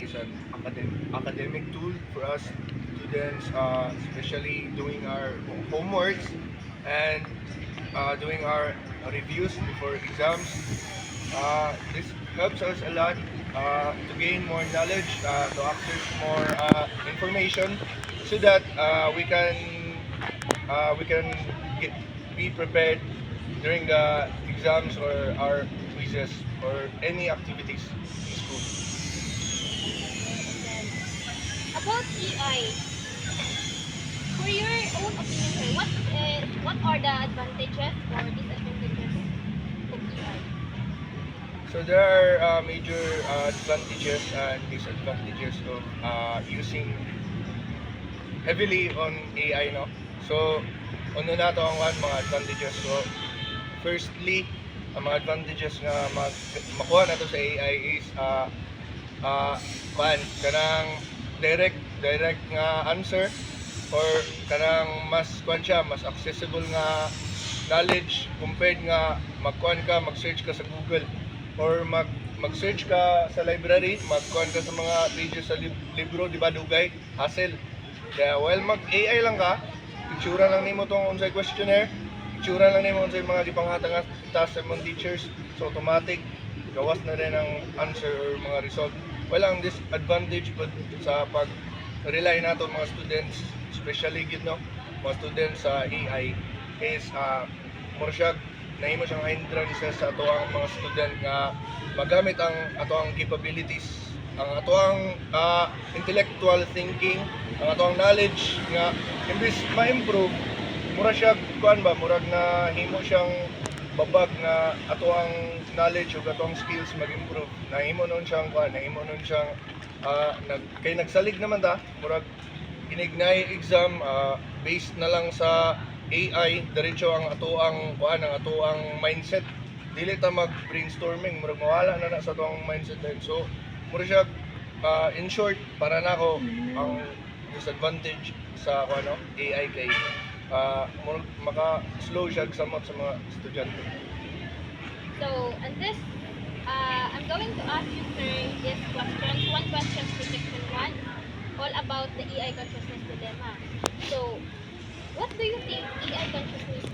is an academic tool for us students, especially doing our homeworks and doing our reviews before exams. This helps us a lot to gain more knowledge, to access more information, so that we can get, be prepared during the exams or our quizzes or any activities in school. About EI, for your own opinion, sir, what are the advantages or disadvantages of EI? So there are major advantages and disadvantages of using heavily on AI, no? So, ano na to ang mga advantages. So, firstly, ang mga advantages nga makuha na to sa AI is kanang direct nga answer, or kanang mas accessible nga knowledge compared nga mag-search ka sa Google, or mag-search ka sa library, magkuhan ka sa mga pages sa libro, di ba, dugay, hassle. Kaya while mag-AI lang ka, picture lang nimo tong unsay questionnaire, picture lang nimo unsay mga gipanghatag task sa mga teachers, so automatic gawas na rin ang answer or mga result. Well, ang disadvantage po sa pag-rely nato mga students, especially gid no, mga students sa AI is more siya nahimo siyang hindrances sa ato ang mga student nga magamit ang ato ang capabilities, ang ato ang intellectual thinking, ang ato ang knowledge nga imbis ma-improve, mura siya murag na himo siyang babag na ato ang knowledge ug ato ang skills mag-improve. Nahimo nun siyang nagsalig naman ta, murag inignay exam based na lang sa AI, diretso ang ato ang mindset. Dili ta mag-brainstorming, murag mawala na sa ato ang mindset din. So, mura siya in short para nako ang disadvantage sa AI kay maka-slow siya samot sa mga estudyante. So, and this, I'm going to ask you, sir, this questions. One question for section 1, all about the EI consciousness dilemma. So, what do you think EI consciousness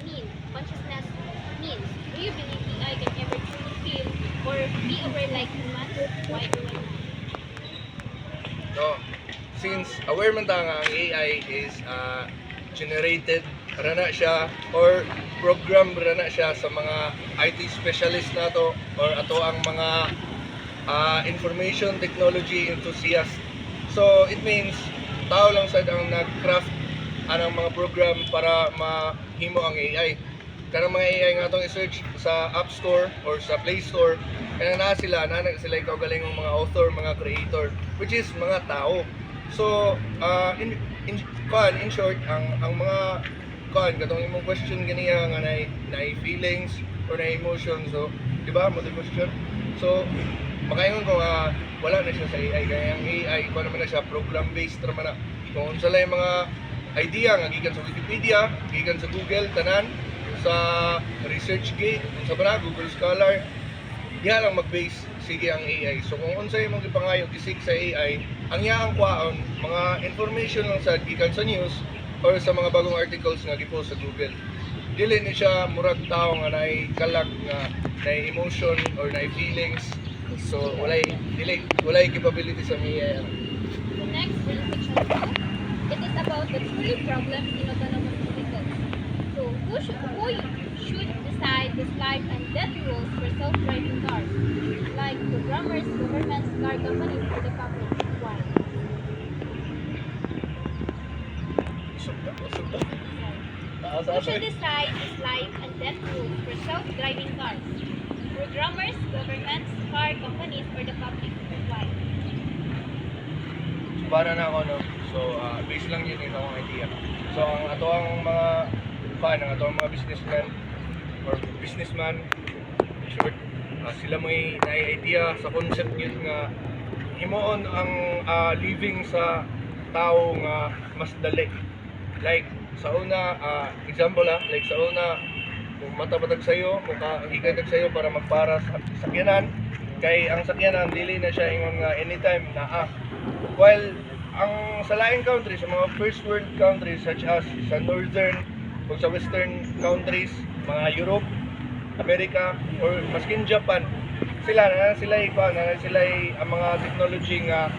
means? Do you believe EI can ever truly feel or be aware like human? Why or why not? So, since aware man ta nga ang AI is generated rana siya or program rana siya sa mga IT specialist nato or ato ang mga information technology enthusiast. So, it means tao lang sad ang nag-craft anang mga program para mahimo ang AI. Kanang mga AI nga itong i-search sa App Store or sa Play Store, kaya na sila ikaw galing ng mga author, mga creator, which is mga tao. So, in short, ang mga katong imong question ganiya nga na feelings or na emotion, so di ba mo the question, so makaingon ko nga wala na siya sa AI, kaya ang AI ko naman na siya program based naman na kung unsa lang mga idea nga gikan sa Wikipedia, gikan sa Google, tanan sa ResearchGate, sa Google Scholar, diha lang mag-base sige ang AI. So kung unsay imong gipangayo gisig sa AI, ang yaang kwaon mga information lang sa gikan sa news or sa mga bagong articles nga gipost sa Google. Dili ni siya murag tao nga naay kalag nga naay emotion or naay feelings. So walay capability sa AI. The next in section 2, it is about the truly problems in autonomous vehicles. So, who should decide this life and death rules for self-driving cars? Like programmers, governments, car companies, or the public? Why? Who should decide this life and death rules for self-driving cars? Programmers, governments, car companies, or the public? Why? Para na ako, no? So, base lang yun yung akong idea. So, ang ato ang mga businessman, short, sila may idea sa concept yun nga himoon ang living sa tao nga mas dali. Like, sa una, example like sa una, kung matabatag sa'yo, kung kahigatag sa'yo para magpara sa sakyanan, Kay ang sakyanan dili na siya ingon nga anytime naa. While ang sa laing countries, sa mga first world countries such as sa northern o sa western countries, mga Europe, America, or maskin Japan, sila ang mga technology nga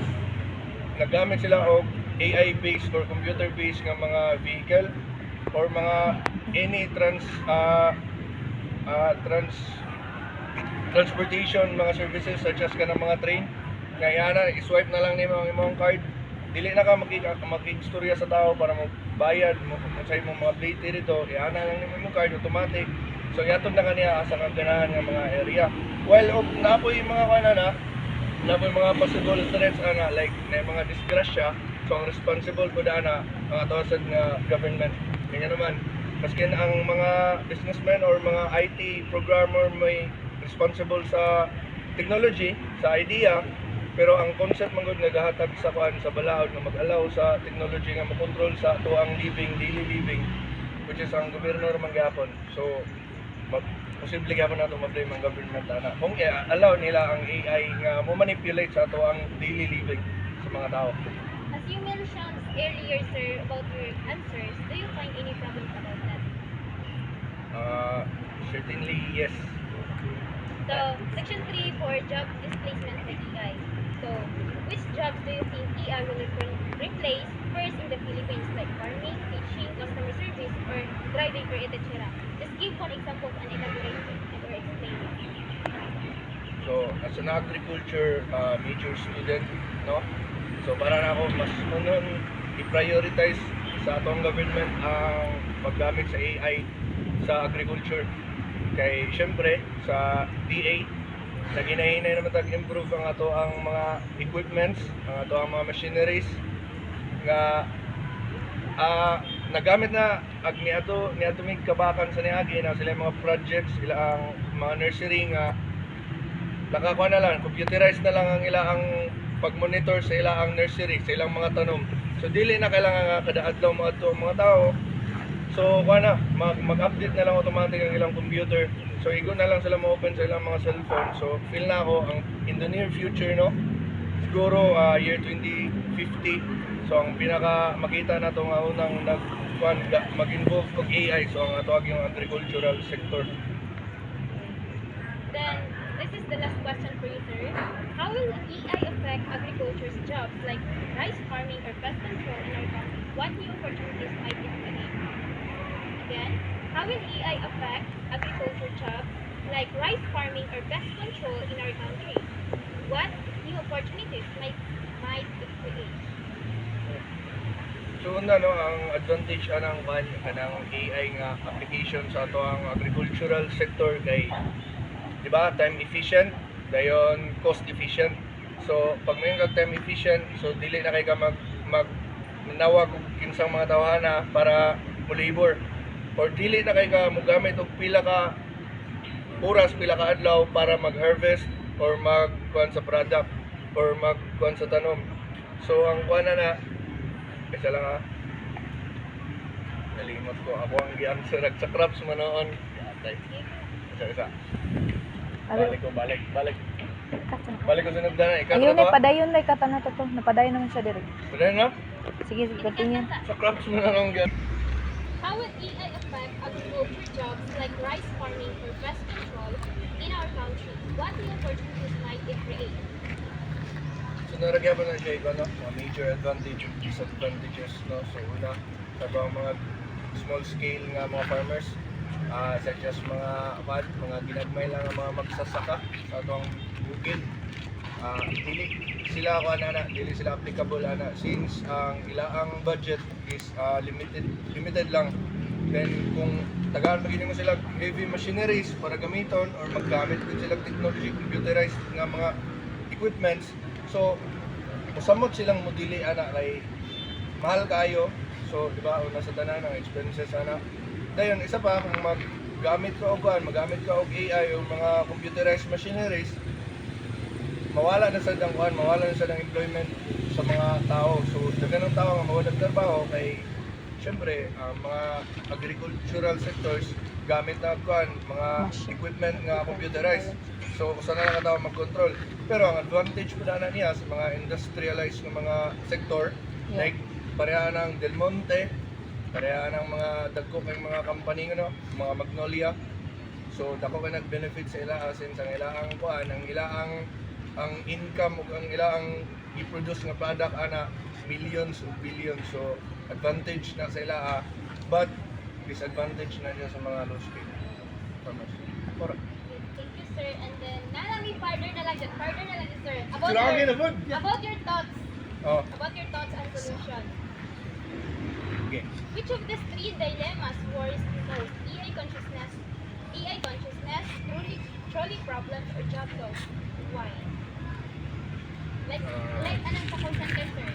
nagamit sila og AI based or computer based nga mga vehicle or mga any transportation mga services such as kanang mga train nga iana i-swipe na lang nimo ang imong card, dili na ka makikistorya sa tao para mo bayad mo sa imong mga plate dito, iana lang nimo imong card automatic. So iatod na kaniya asa ang ganahan nga mga area. Well, napoy mga kanana, napoy mga possible threats ana like na mga disgrasya. So ang responsible po ana ang atawasad nga government. Kanya naman maskin ang mga businessmen or mga IT programmer may responsible sa technology, sa idea, pero ang concept man gud nga gahatag sa kuan sa balaod nga mag-allow sa technology nga makontrol sa ato ang daily living, which is ang gobyerno naman gihapon. So posible gihapon nato ma-blame ang government ana kung allow nila ang AI nga mo manipulate sa ato ang daily living sa mga tao. As you mentioned earlier, sir, about your answers, do you find any problems about that? Certainly yes. So, Section 3 for job displacement by AI. So, which jobs do you think AI will replace first in the Philippines, like farming, teaching, customer service, or driving, or etc.? Just give one example and elaborate it or explain it. So, as an agriculture major student, no? So, para na ako mas unang i-prioritize sa atong government ang paggamit sa AI sa agriculture. Kay syempre sa DA naginahinay naman tag-improve ang ato ang mga equipments, ang ato ang mga machineries nga nagamit na niato mig kabakan sa niagi na sila mga projects, sila ang mga nursery nga nakakuha na lang, computerized na lang ang ilang pag-monitor sa ilang nursery, sa ilang mga tanom. So dili na kailangan nga kada adlaw mga tao. So kuha na, mag-update na lang automatic ang ilang computer. So igo na lang sila ma-open sa ilang mga cellphone. So feel na ako ang in the near future, no? Siguro year 2050. So ang pinaka makita na to nga unang mag-involve og AI, so ang ato yung agricultural sector. Then, this is the last question for you, sir. How will AI affect agriculture's jobs like rice farming or pest control in our country? What new opportunities might it create? Again, how will AI affect agriculture jobs like rice farming or pest control in our country? What new opportunities might it create? So una no, ang advantage anang kanang AI nga application sa ato ang agricultural sector kay di ba time efficient, dayon cost efficient. So pag may time efficient, so dili na kay ka manawag og kinsang mga tawhana para mo labor. Or dili na kay ka mogamit og pila ka oras, pila ka adlaw para mag-harvest or magkuan sa product or magkuan sa tanom. So ang kuan na isa lang nalimot ko ako ang gi-answer sa crops manoon. Isa. Balik ko sunod na Ayun na, padayon na katana to. Napadayon naman siya direct. Pwede na? Sige, continue. Sa crops manoon gan. How will AI affect agriculture jobs like rice farming or pest control in our country? What new opportunities might it create? So naragyan na siya iba, no? Mga major advantage and disadvantages, no? So una, sa mga small scale nga mga farmers, such as mga ginagmay lang ang mga magsasaka sa atong bukid. Dili sila applicable since ang ilaang budget is limited lang. Then kung tagaan magiging mo sila heavy machineries para gamiton or maggamit din sila technology computerized nga mga equipments, so musamot silang modili kay mahal kayo. So di ba una sa tanan ang expenses dayon isa pa kung magamit ka og AI o mga computerized machineries, mawala na sa employment sa mga tao. So daghang tao nga mawalan trabaho kay syempre mga agricultural sectors gamit na kuan mga Machine. equipment nga computerized. So usa na lang ka tawo mag-control. Pero ang advantage pa na niya sa mga industrialized nga mga sektor, Yeah. like pareha ng Del Monte, pareha ng mga dagko kay mga company nga mga Magnolia. So dako ka nag-benefit sa ila asin sa ilang kuan, ang income ug ang ilang i-produce nga product ana millions of billions. So advantage na sa ila but disadvantage na niya sa mga low scale farmers. Correct. Thank you, sir. And then, further na lang dyan, sir. About your thoughts. Oh, About your thoughts and solution. okay. Which of these three dilemmas worries you most? AI consciousness, trolley problems, or job loss? Why? Like anong sa call center, sir?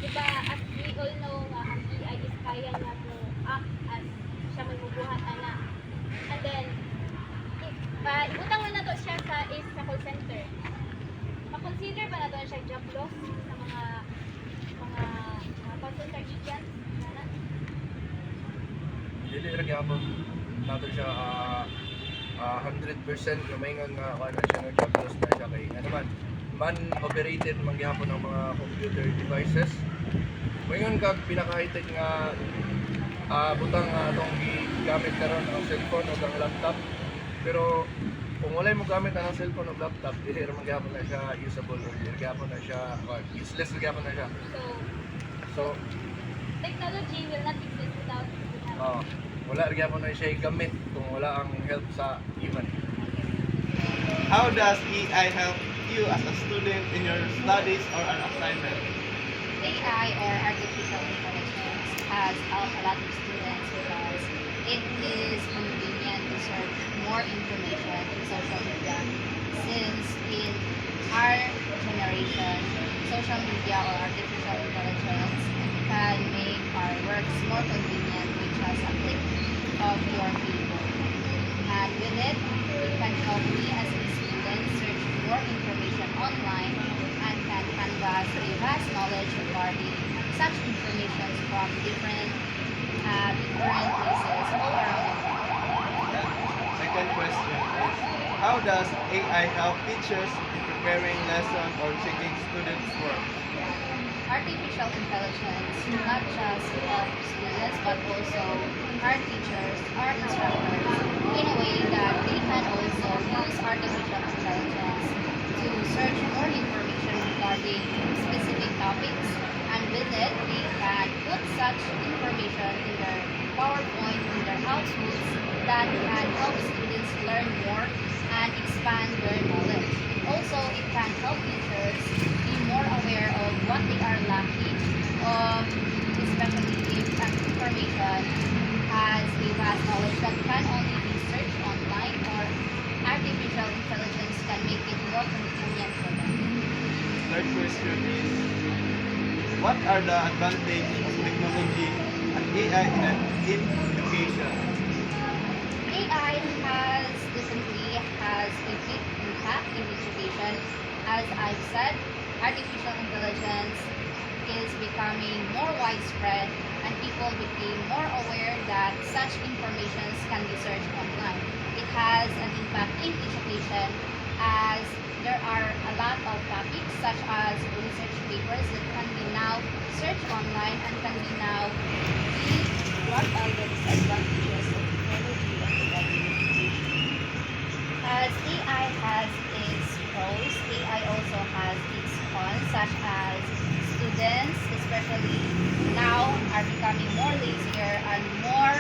Diba, as we all know, ang AI is kaya niya mo act as siya magbubuhat ana. And then, ibutang mo na to siya sa call center. Ma-consider ba na to siya job loss sa mga call center agents? Dili ra gyapon nato siya 100% lumayngon nga ano siya no job loss na siya kay ano man operated man gyapon ang mga computer devices. Mayon kag pinaka high tech nga butang atong gigamit karon ang cellphone o ang laptop. Pero kung wala mo gamit ang cellphone o laptop, dili ra man gyapon na siya usable or dili gyapon na siya useless gyapon na siya. So Technology will not exist without human. wala rin po na siya gamit kung wala ang help sa human. How does AI help you as a student in your studies or an assignment? AI or artificial intelligence has helped a lot of students because it is convenient to search more information in social media since in our generation, social media or artificial intelligence can make our works more convenient with just a click of your keyboard. And with it can help me as a student search more information online and can canvas a vast knowledge regarding such information from different places all around the world. Second question is, how does AI help teachers in preparing lessons or checking students' work? Artificial intelligence not just help students but also our teachers, our instructors in a way that they can also use artificial intelligence to search more information regarding specific topics, and with it they can put such information in their PowerPoint, in their outputs that can help students learn more and expand their knowledge. Also, it can help teachers be more aware of what they are lacking, especially if that information has a vast knowledge that can only be searched online, or artificial intelligence can make it more convenient for them. Third question is, what are the advantages of technology and AI in education? AI definitely has a big impact in education. As I've said, artificial intelligence is becoming more widespread and people became more aware that such information can be searched online. It has an impact in education as there are a lot of topics such as research papers that can be now searched online and can be now viewed. What are the disadvantages of technology and education? As AI has its pros, AI also has its cons, such as students, especially now, are becoming more lazier and more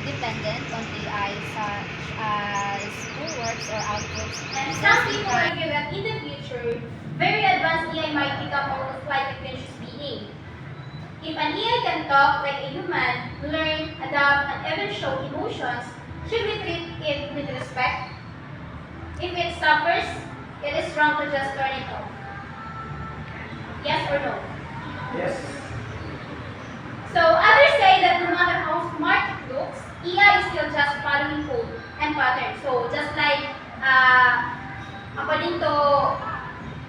dependent on AI, such as schoolworks or outputs. And some people argue that in the future, very advanced AI might become almost like a conscious being. If an AI can talk like a human, learn, adapt, and even show emotions, should we treat it with respect? If it suffers, it is wrong to just turn it off. Yes or no? Yes. So others say that no matter how smart it looks, AI is still just following code and patterns. So just like according to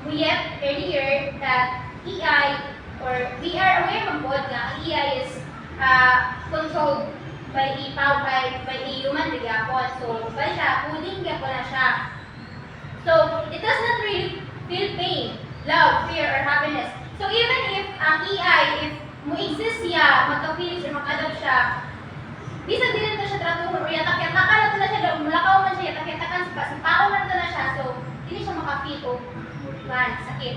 Huyet earlier, that AI, or we are aware of both that AI is controlled by a human gyapon. So ba siya coding gyapon na siya. So it does not really feel pain, love, fear, or happiness. So even if ang AI, if mo exist siya, magka-feelings or mag-adapt siya, bisag din na siya tratuhon or yatak-yatakan na siya, mulakaw man siya, yatak-yatakan, sipaw man na siya, so hindi siya maka-feel o sakit.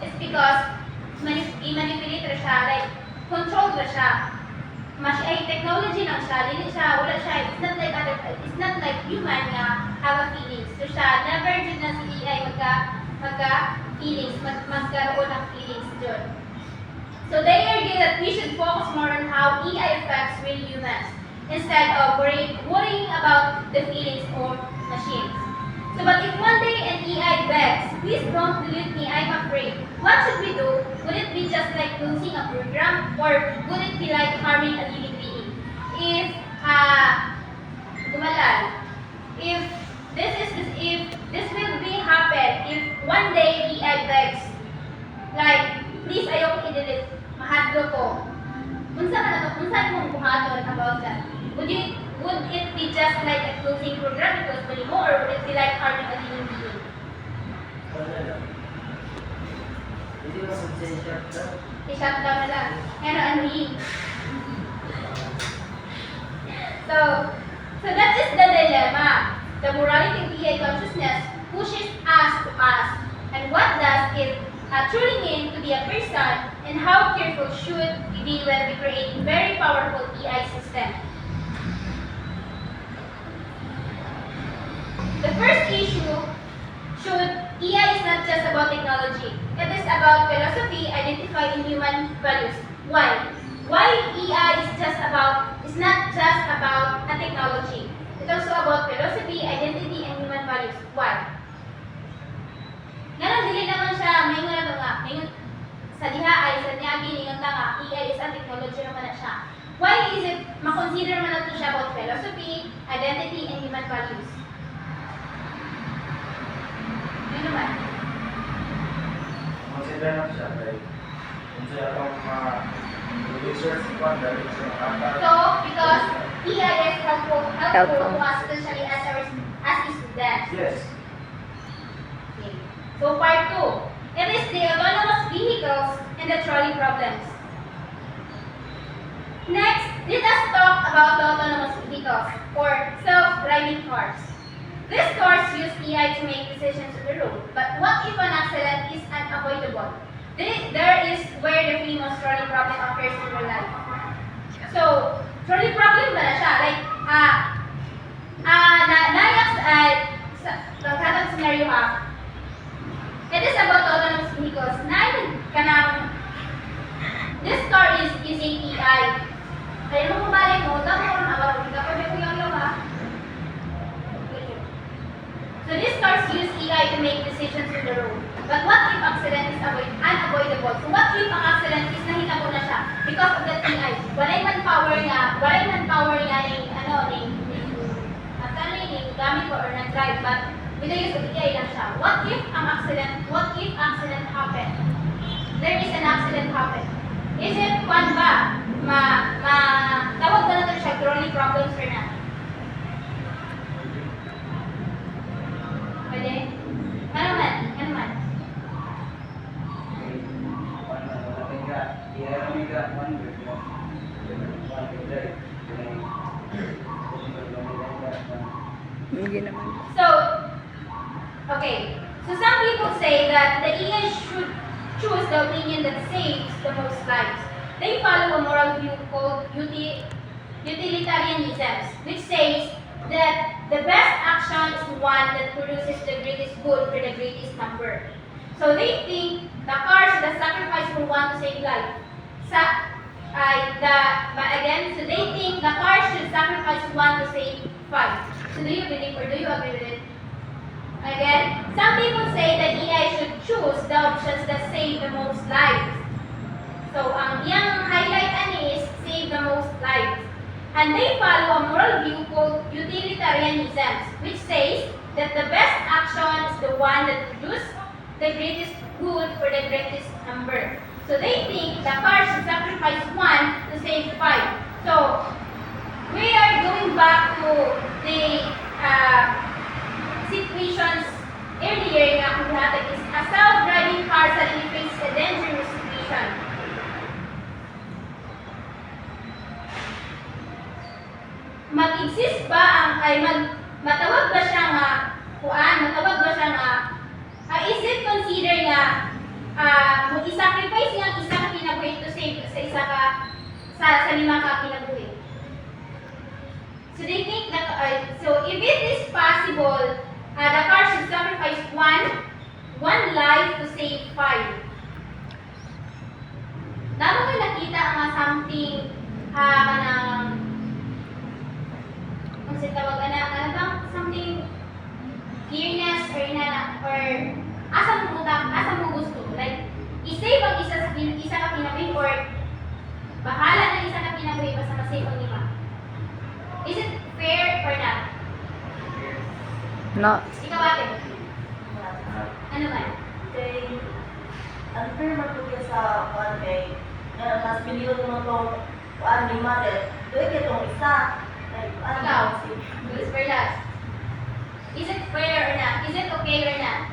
It's because i-manipulator siya, like, controlled na siya. Mas ay technology lang siya, hindi siya, wala siya, it's not like human nga have a feelings. So siya, never did na si AI magka-feelings, magkaroon ng feelings dyan. So they argue that we should focus more on how AI affects real humans instead of worrying about the feelings of machines. So but if one day an AI begs, please don't delete me, I'm afraid. What should we do? Would it be just like closing a program, or would it be like harming a living being? If if this will be happen, if one day AI begs, like, please ayoko i-delete, mahadlo ko. Unsa mong buhaton about that? Would it be just like a closing program because mali mo, or would it be like harming a living being? I-shut down na lang. Pero ano yun? So that is the dilemma. The morality of AI consciousness pushes us to ask, and what does it truly mean to be a person, and how careful should we be when we create very powerful AI system? The first issue, AI is not just about technology. It is about philosophy identifying human values. Why? Why AI is not just about a technology. It's also about philosophy, identity, and human values. Why? Ngayon, dili naman siya, may sa diha ay sa niagi ningon ta nga AI is a technology naman na siya. Why is it makonsider man nato siya about philosophy, identity, and human values? Ano naman? Consider na siya, like, kung siya research ko, dahil sa nakaka. So, because AI is helpful to us, especially as students. Yes. Okay. So, part 2. It is the autonomous vehicles and the trolley problems. Next, let us talk about the autonomous vehicles or self-driving cars. These cars use AI to make decisions on the road. But what if an accident is unavoidable? There is where the famous trolley problem occurs in real life. So, trolley problem ba na siya? Like, sa scenario ha, it is about autonomous vehicles. This car is using AI. Kaya mo balik mo, tapos na wala ko yung ha. So these cars use AI to make decisions on the road. But what if accident is unavoidable? So what if ang accident is nahitabo na siya because of that AI? Walay manpower nga ni gamit ko or nag-drive, but with the use of AI lang siya. What if accident happened? There is an accident happen. Is it kwan ba? Tawag ba natin siya trolley problems or not? Pwede? Ano man? Hindi naman. So, okay. So some people say that the AI should choose the opinion that saves the most lives. They follow a moral view called utilitarianism, which says that the best action is one that produces the greatest good for the greatest number. So they think the car should sacrifice for one to save life. So they think the car should sacrifice one to save five. So do you believe or do you agree with it? Again, some people say that AI should choose the options that save the most lives. So ang iyang highlight ani is save the most lives. And they follow a moral view called utilitarianism, which says that the best action is the one that produces the greatest good for the greatest number. So they think the car should sacrifice one to save five. So, with mag-exist ba ang, matawag ba siya nga, matawag ba siya nga, is it consider nga, mag-sacrifice nga isa ka kinabuhi to save sa isa ka, sa lima ka kinabuhi? So they think that, so if it is possible, the car should sacrifice one life to save 5. Damo ko nakita nga something, kanang, kung sa tawag ano bang something fairness or asa mo gusto, like i-save ang isa ka pinabuhi or bahala na isa ka pinabuhi basta ma-save ang lima. Is it fair or not? No. Ikaw ate? Ano ba? Kay unfair man po sa kuan kay mas biliyon mo to kuan ni mother. Doy kay tong isa. Like Ikaw? Who's for last? Is it fair or not? Is it okay or not?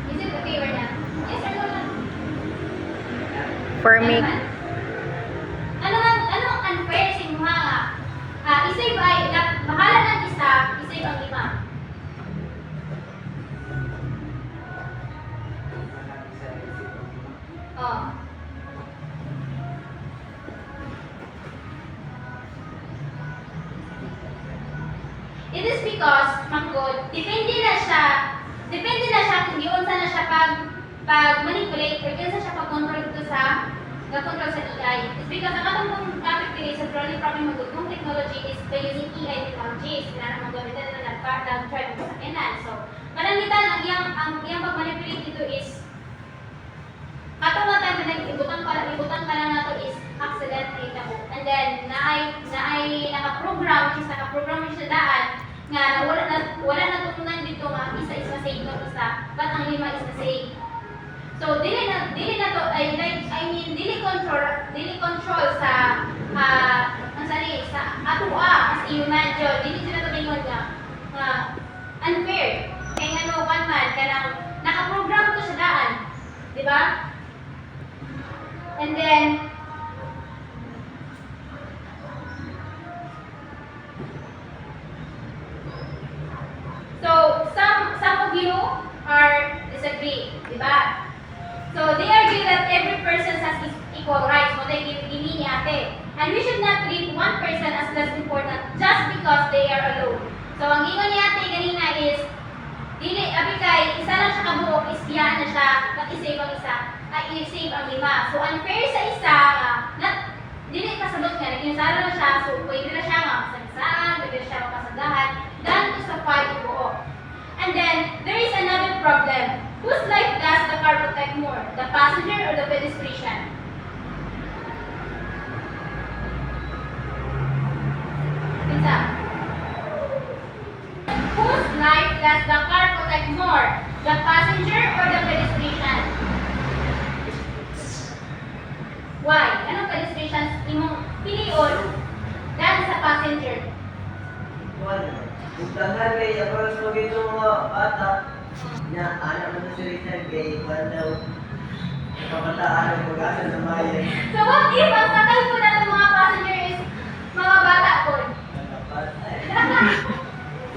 Is it okay or not? Yes or no lang? For me, Ano ang unfair sa inyo nga? Isave ay, bahala ng isa, isave ang lima. Oh. It is because, Manggod, depende na siya kung giunsa na siya pag-manipulate or giunsa siya pag-control dito sa control sa AI. It's because ang atong kong topic today sa trolley problem Manggod, kung technology is by using AI technologies, na naman gamitin na nag-try mo sa kanan. So, malangitan, ang iyang pag-manipulate dito is katong nga tayo na ibutan ka lang nato is accident rate ako. And then, naay naka-program, which is naka-program yung daan, nga wala na tutunan dito nga isa is na-save ng isa, but ang lima is na-save. So, dili na to, dili control sa, sa atua, as human, dili sila to tingod nga, unfair. Kaya nga no, one man, kanang naka-program to sa daan. Di ba? And then, so some of you are disagree, di ba? So they argue that every person has equal rights. What they give ni ate, and we should not treat one person as less important just because they are alone. So ang ingon ni ate ganina is, dili abi kay isa lang siya kabuok, is biyaan na siya, mag-isave ang isa. I-save ang lima. So, unfair sa isa, dili kasabot nga, nagkinsara na siya, so pwede na siya mapasagsaan, pwede na siya mapasagahan, dahil to sa 5 buo. And then, there is another problem. Whose life does the car protect more? The passenger or the pedestrian? Pinsa? Whose life does the car protect more? The passenger or the pedestrian? Why? Anong pedestrian imong pilion dahil sa passenger? kuan. Utangan kay apros mo gito mga bata. Nya anak mo sa Richard kay kuan daw. Kabataan ang pag-asa ng bayan. So what if ang sakay ko na ng mga passenger is mga bata ko?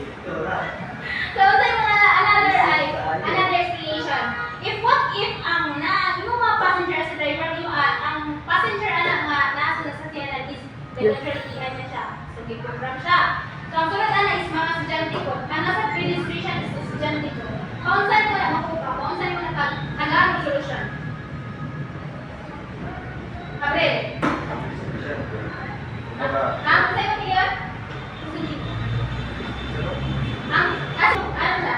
Ito ra. So sa another explanation. What if ang yung mga passenger sa driver yung ang passenger anak nga nasa sasakyan is naturally na siya. So may program siya. So ang sunod ana is mga estudyante ko. Ang nasa pedestrian is estudyante ko. Kaunsan mo na makuha, kaunsan mo na kag solution. Abre. Ang sa'yo ngayon? Ano siya?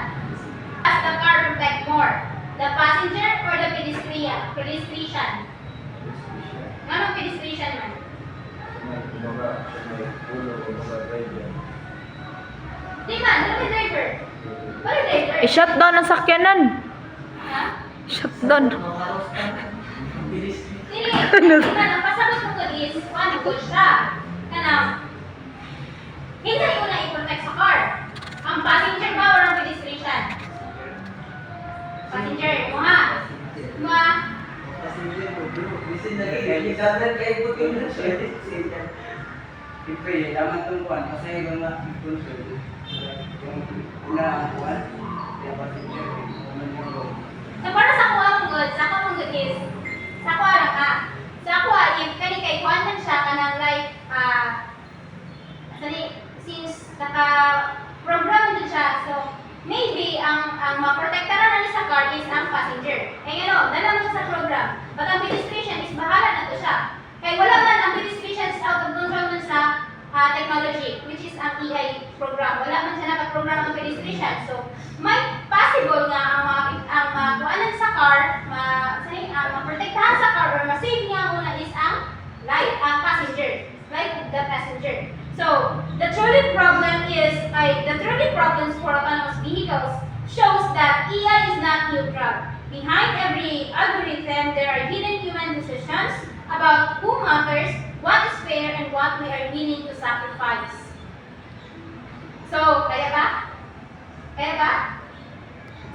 Does the car protect more? The passenger or the pedestrian? Pedestrian. Anong pedestrian man? Di man, ano yung driver? Ano yung driver? i-shutdown ang sakyanan. Ha? Shutdown. Dili. Di man, ang pasabot mo ko is, ano ko siya? Kanang, hindi yung na i-protect sa car. Ang passenger ba or ang pedestrian? Duterte kay Putin na siya. Siyempre, daman itong kuhan, kasi kung na-control, yung una-kuhan, kaya pa siya, So para sa kuha mong good, sa kuha mong good is, sa kuha lang ka. Sa kuha, if kani kay kuha lang siya, kanang like, since naka-program din siya, so maybe ang maprotektaran na niya sa car is ang passenger. Kaya ano, nalaman siya sa program. But ang pedestrian is bahala na to siya. Kaya wala man ang pedestrian is out of control man sa technology, which is ang EI program. Wala man siya nakaprogram ang pedestrian. So, may possible nga ang kuanan sa car, maprotektahan sa car or ma-save niya muna is ang life, ang passenger. Life of the passenger. So, the trolley problems for autonomous vehicles shows that EI is not neutral. Behind every algorithm, there are hidden human decisions about who matters, what is fair, and what we are willing to sacrifice. So, kaya ba? Kaya ba?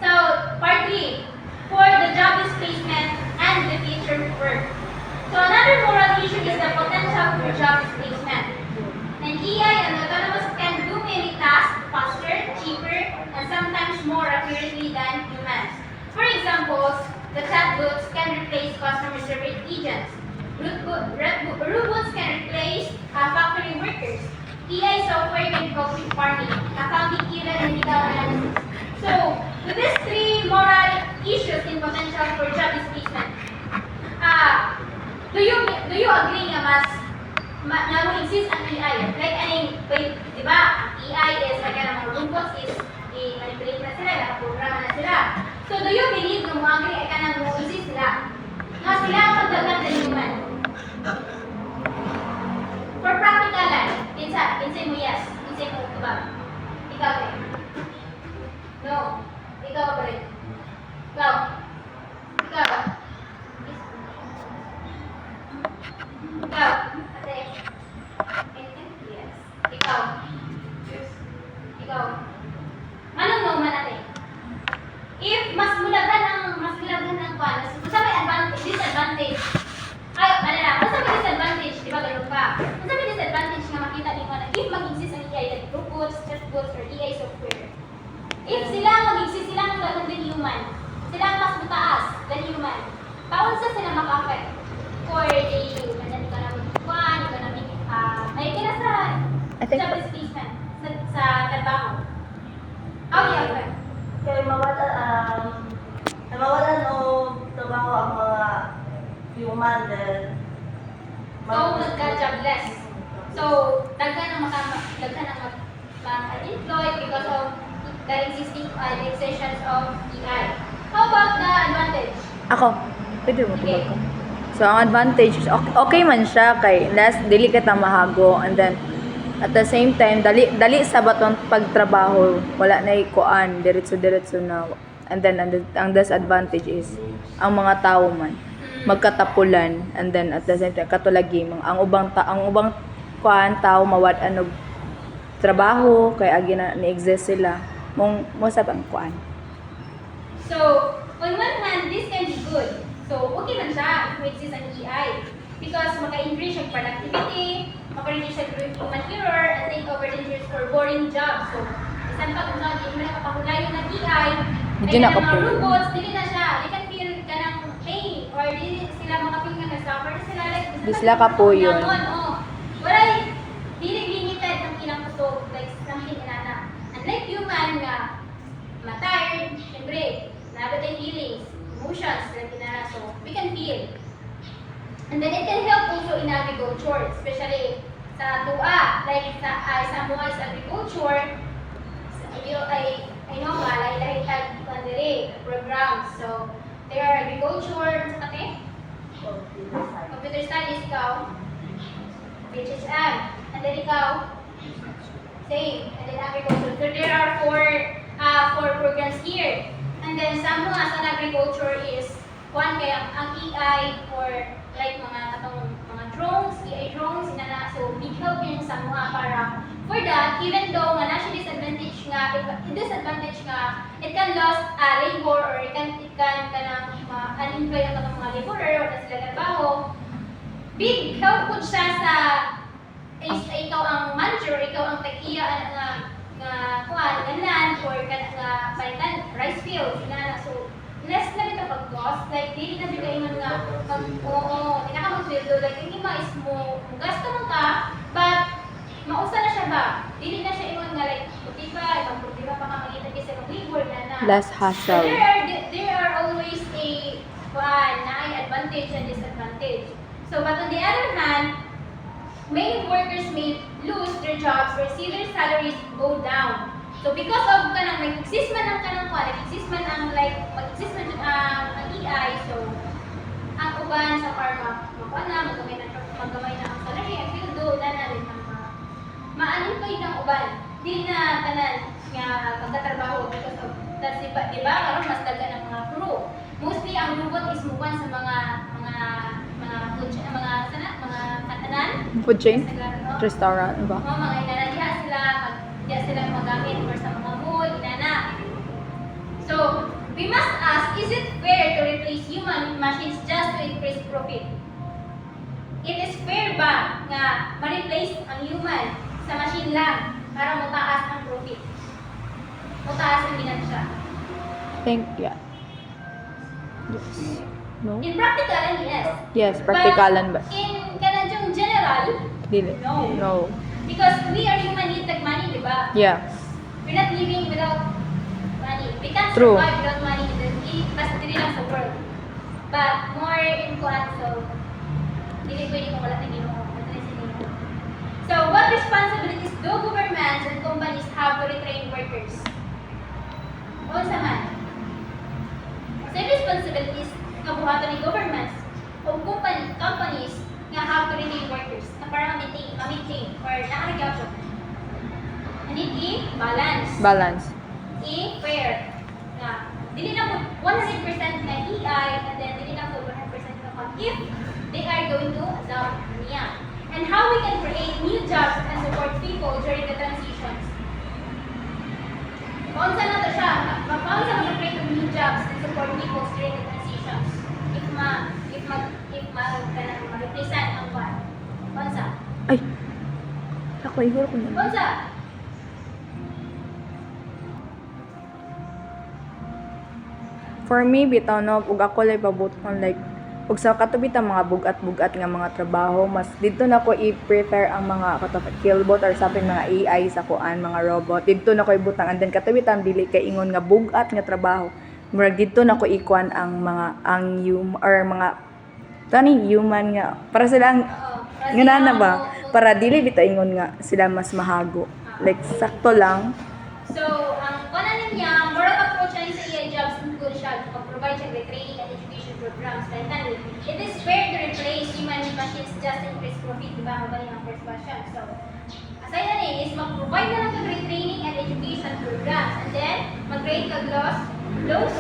So, part 3, for the job displacement and the future of work. So, another moral issue is the potential for job displacement. And EI and autonomous can do many tasks faster, cheaper, and sometimes more accurately than humans. For example, the chatbots can replace customer service agents. Robots can replace factory workers. EI software can cope with farming, accounting, even medical analysis. So, with these 3 moral issues in potential for job displacement, do you agree nga na exist ang EI? Like, di ba, ang EI is, like, ang mga robots is, i-manipulate na sila, nakaprograma na sila. So, do you believe na mga agree ka na mo exist sila? Nga sila ang magdagan ng human? For practical life, pinsay mo yes, pinsay mo ito ba? Ikaw, eh? No. Ikaw, Brett. Ikaw. Ikaw. Ikaw. Ate. Yes. Ikaw. yes. Ikaw. Anong no man ate? If mas mulagan ang kwan, kung may advantage, disadvantage. Ay, ano na, kung may disadvantage, di ba ganun pa? Kung may disadvantage nga makita din mo na if mag-exist ang EI like robots, chatbots, or EI software. If sila mag-exist, sila ang gano'n than human. Sila ang mas mataas than human. Paunsa sila maka-affect for daily use. Hindi ka namin kwan, hindi ka namin, may kina sa job displacement, sa trabaho. How do you affect? Kaya mawalan o trabaho ang mga human dahil So, nagka-jobless. So, daghan ang maka-employ because of the existing existence of EI. How about the advantage? Ako, pwede mo tubag ko. So, ang advantage, okay man siya kay less dili ka ta mahago, and then at the same time dali sa batong pagtrabaho, wala na ikuan diretso na, and then ang disadvantage is ang mga tao man magkatapulan, and then at the same time katulagi ang ubang kuan tao mawad anog trabaho kay agi na ni-exist sila mo sa bang kuan. So, on one hand, this can be good. So, okay man siya if may exist ang EI. Because maka-increase yung productivity, maka-reduce yung human error, and take over dangerous or boring jobs. So, isang pag hindi mo nakapahulayo ng EI, Hindi kaya na ng mga kapul- robots, dili na siya. They can feel ka ng pain, or dili sila makapil ka na-suffer sila. Like, Di sila kapuyon. Wala, dili limited ang ilang gusto, like, something inana. Unlike human nga, ma-tired, syempre, nagot yung feelings, emotions, like inana, so we can feel. And then it can help also in agriculture, especially sa tua, like sa mga is agriculture, I know nga, lahi-lahi tag programs. So, there are agriculture, okay? Computer studies, ikaw. HSM, and then ikaw, same, and then agriculture. So there are four programs here. And then some mga sa agriculture is one kaya ang EI for like mga drones, EI drones, inana. So big help yun sa mga para for that, even though nga na siya disadvantage nga, it can lose labor, or it can unemploy ang mga laborer, wala sila trabaho. So, it can help also in agriculture, especially sa tua, like sa mga is agriculture, and then some mga sa agriculture is one kaya ang EI for like mga drones, EI drones, inana. So big help yun sa mga para for that, even though nga na siya disadvantage nga, it can lose labor, or it can unemploy ang mga laborer, wala sila trabaho. big help po siya sa is ikaw ang manager, ikaw ang tag-iya nga kuan nga land or nga palitan rice fields na so less na bitaw pag cost like dili na bitaw ingon nga oo di na ka mag-sweldo like hindi is mo gasto man ka but mausa na siya ba dili na siya ingon nga like di ba ibang problema pa ka makita kasi mag-labor na Less so hassle. there are always a kuan na ay advantage and disadvantage so but on the other hand many workers may lose their jobs or see their salaries go down. So because of kanang nag-exist man ang kanang kuan, nag-exist man ang like mag-exist man ang AI, so ang uban sa pharma, makuha na, maggamay na ang salary, and feel do na rin ang maanin kayo ng uban. Di na tanan nga pagkatrabaho because of that's diba karon mas dagan ang mga crew. Mostly ang robot is mukuan sa mga katanan. Food chain? Sa Restaurant, ba? mga inana diha sila magamit or sa mga mall, inana. So, we must ask, is it fair to replace human machines just to increase profit? It is fair ba nga ma-replace ang human sa machine lang para mataas ang profit? Mataas ang ginansya? Yeah. Yes. No? In practical, yes. Yes, practicalan ba? But in kanadyong general, Dili. no. No. Because we are human need tag money, di ba? Yeah. We're not living without money. We can't True. survive without money. Mas dili lang sa world. But more in kuan, so dili pwede kung wala tayong Ginoo. So what responsibilities do governments and companies have to retrain workers? O sa man? Sa responsibilities nga buhaton ni governments o companies nga have to retrain workers na para ma-maintain or nakaregaw. And it balance. Balance. Fair. Na dili na po 100% na AI and then dili na po 100% na kung if they are going to adopt niya. And how we can create new jobs and support people during the transitions. Paunsa na to siya. Paunsa mag-create of new jobs and support people during the transitions. If ma-represent ang one. Paunsa. Ay. Ako, ihuro ko na. Paunsa. For me, bitaw no, ug ako lay pabuton like ug sa katubi ta mga bugat-bugat nga mga trabaho, mas dito na ko i-prefer ang mga killbot or something mga AI sa kuan, mga robot. Dito na ko ibutang and then katubi ta dili kay ingon nga bugat nga trabaho. Murag dito na ko ikuan ang mga mga human nga para sila nga na ba para dili bitaw ingon nga sila mas mahago. Like sakto lang. So, ang kunan niya, moral approach niya sa AI jobs include siya to provide siya with training and education programs. Like, it is fair to replace human machines just to increase profit, di ba? Magaling ang first question. So, aside na is mag-provide na lang ng training and education programs. And then, mag-create ng laws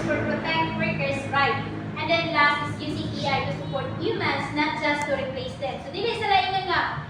for protect workers' rights. And then last is using AI to support humans, not just to replace them. So, dili sila ingon nga,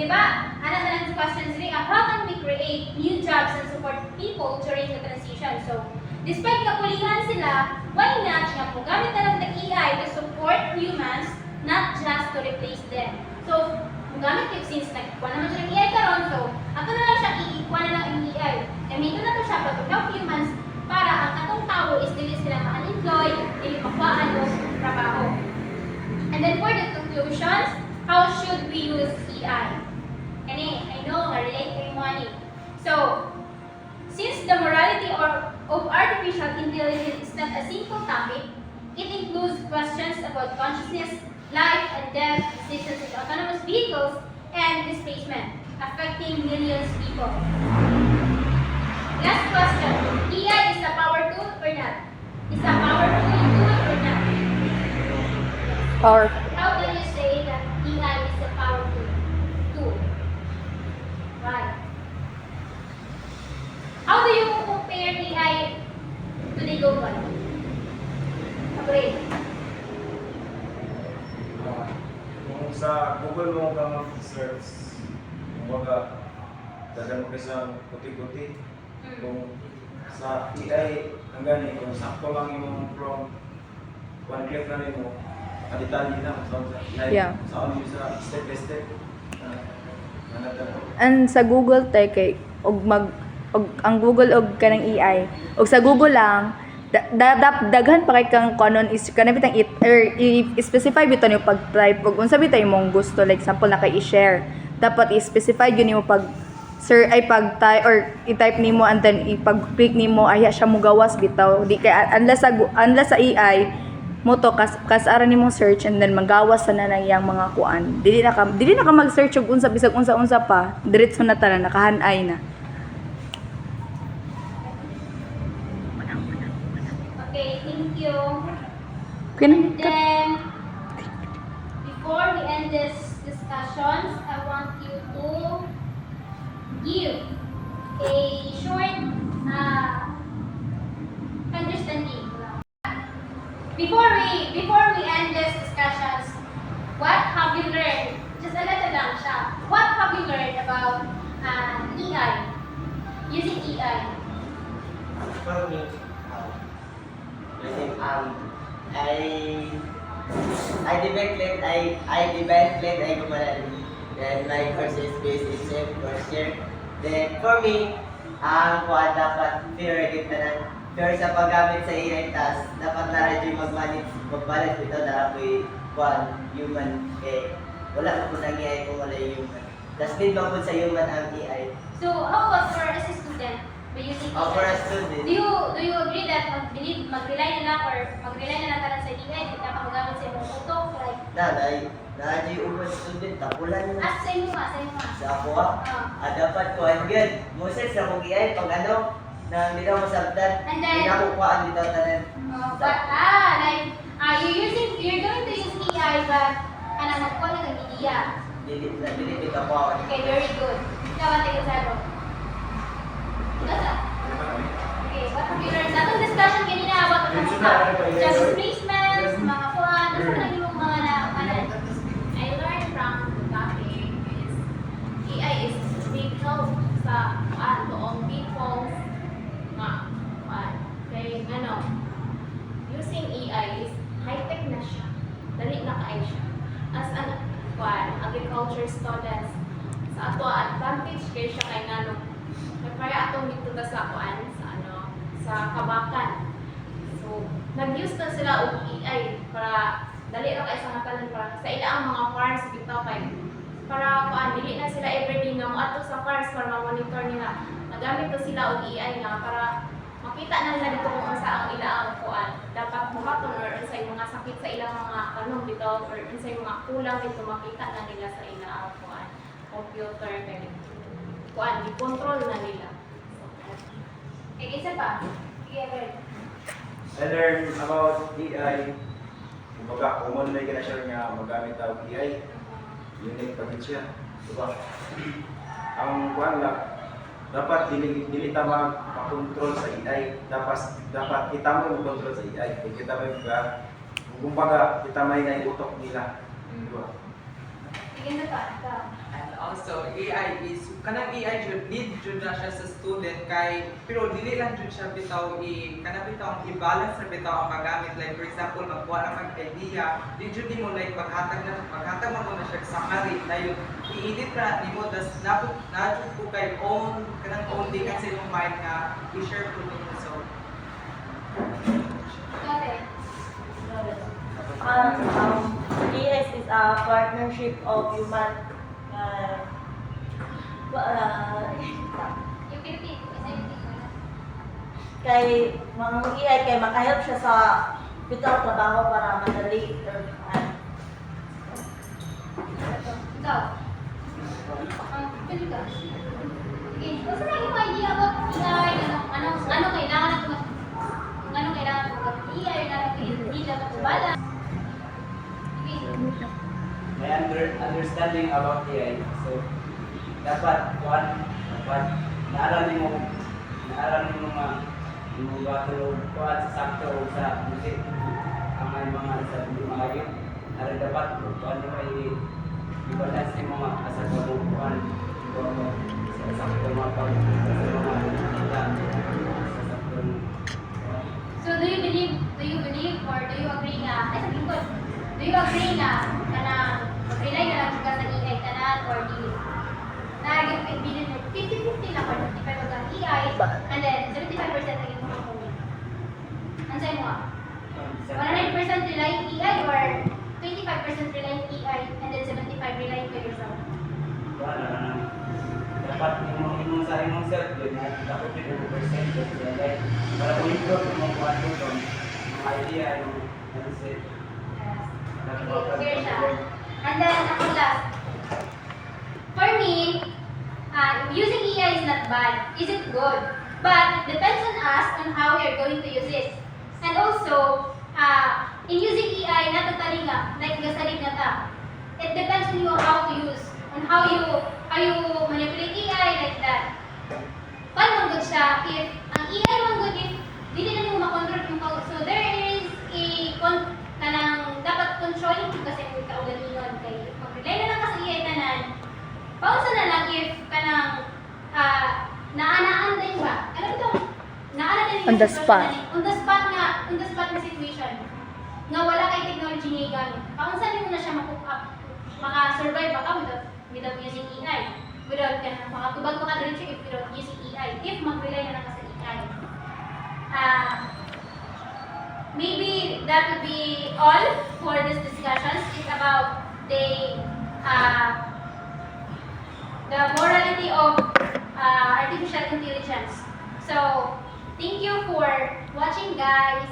di ba? Anak na lang sa questions rin, how can we create new jobs and support people during the transition? So, despite kapulihan sila, why not nga po gamit na lang ng AI to support humans, not just to replace them. So, kung gamit kayo since nagkuha naman siya ng AI karon, so, ato na lang siya iikuha na lang ang AI. Gamitin na to siya to help humans para ang katong tao is dili sila ma-unemployed, dili makuhaan o trabaho. And then for the conclusions, how should we use AI? Kani, I know, relate kay money. So, since the morality of artificial intelligence is not a simple topic, it includes questions about consciousness, life and death, decisions with autonomous vehicles, and displacement, affecting millions of people. Last question, AI is a power tool or not? Is a powerful tool or not? Or How can you say that AI is a powerful tool? Why? How do you compare AI to the Google? Agree. Kung sa Google mo ka mag-search, kumbaga, dagan mo kasi ang kuti-kuti. Kung sa AI, ang gani, kung sakto lang yung prompt, one click na rin mo, detalye na like Yeah. sa ano yung sa step by step And sa Google Tech kay og ang Google og kanang AI. Og sa Google lang daghan pa kay kang kanon is kana bitang i-specify bitaw niyo pag-type og unsa bitay imong gusto, like example na kay i-share. Dapat i-specify gyud nimo pag pag-type or i-type nimo and then ipag-click nimo ay siya mo gawas bitaw. Di kay unless sa AI mo to kas ara nimo search and then magawas na lang yang mga kuan. Dili na ka mag-search og unsa bisag unsa pa. Diretso na tanan nakahanay na. Okay, thank you. Kin Then, before we end this discussions, I want you to give a short understanding. Before we end this discussions, what have you learned? Just a little lang siya. What have you learned about AI? Using AI? For me, I developed Gumarani. Then my first space is same first year. Then for me, ang kuha dapat fair kita fair sa paggamit sa AI task. Dapat na rin mag-balance ito na ako'y kuha human. Wala ko nang AI kung wala yung human. Tapos din ba po sa human ang AI? So, how about for as a student? By using For AI? a student, Do you agree that mag-rely na lang or mag-rely na lang tayo sa AI? Hindi ka magamit sa imong utok? Like, na yung student, tapulan na. sa imo nga. Sa ako dapat ko yun. Moses sa kong AI, pag ano, na hindi na masabtan, And then- hindi na kukuhaan dito tanan. You're going to use AI but magkuha lang ng idea. Dili dito ako. Okay, very good. Ikaw ang taga-zero. Okay, what have you learned? Atong discussion kanina about the job displacements, mga kuhan, ano lang yung mga na-kanan? I learned from the topic is AI is big help sa toong people nga kay using AI is high-tech na siya. Dali na kay siya. As an agriculture students sa ato advantage kay siya kay para atong dito sa sa kabakan. So nag-use na sila og AI para dali ra kay sa natalan para sa ilang mga farms bitaw kay para dili na sila everyday nga ato sa farms para ma-monitor nila. Nagamit to sila og AI nga para makita na nila dito kung unsa ang ilang dapat buhaton or unsa yung mga sakit sa ilang mga kanong bitaw or unsa yung mga kulang dito makita na nila sa ilang computer kay i-control na nila. Okay, isa pa. Okay, Red. I learned about AI. Kumbaga, common na yung siya nga magamit ang AI. Unique pa din siya. Diba? Ang kuhan lang, dapat dili ta mag-control sa AI. Dapat kita mo mag-control sa AI. Kung kita mo kumbaga, kita may na utok nila. Diba? Sige na pa. Ikaw. And also AI is kanang AI jud need jud na siya sa student kay pero dili lang jud siya bitaw i-balance na bitaw ang magamit, like for example magkuha na mag idea di jud nimo like maghatag mo na siya summary dayon i-edit ra nimo das na jud ko kay own kanang own di ka sa imong mind nga i-share ko nimo so Okay. AI is a partnership of human Yung repeat. Isa yung repeat. kay mga AI kay makahelp siya sa bitaw trabaho para madali or Ikaw. Pwede ka. Okay. Basta na yung idea about AI, ano kailangan natin mag-AI, hindi lang mag-bala. My understanding about AI. So, dapat naaral mo ba ito sa sakto o sa musik ang mga sa mga ada dapat kuan mo ay i-balance mo mga asa ko kuan sa sakto mga pag sa So do you believe or do you agree na ay sabihin ko do you agree na mag-rely na lang ka sa AI tanan or di nag-bilin mo 50-50 lang or 55% ang AI and then 75% ang yung mga comment. Ansay mo 100% rely on AI or 25% rely on AI and then 75% rely on yourself? Dapat yung sa imong self yun na dapat yung percentage para kung improve yung mga doon mga idea yung mindset. Clear siya. And then, ako last. For me, using AI is not bad. Is it good? But it depends on us on how we are going to use it. And also, in using AI, not totally nga, like gasalig na ta. It depends on you how to use, on how you manipulate AI like that. Paano good siya? If ang AI man good, if dili na mo makontrol yung so there is a kanang dapat controlling yung kasi yung kaugalingon kay mag-rely na lang ka sa AI tanan. Pausa na lang if kanang naanaan din ba? Alam to, naana din On the spot. On the spot na situation. Nga wala kay technology nga gamit. Pausa din mo na siya ma-cook up, maka-survive ba ka without using AI. Without makatubag mo ka diretso if without using AI. If mag-rely na lang ka sa AI. Maybe that would be all for this discussion. It's about the morality of artificial intelligence. So, thank you for watching, guys.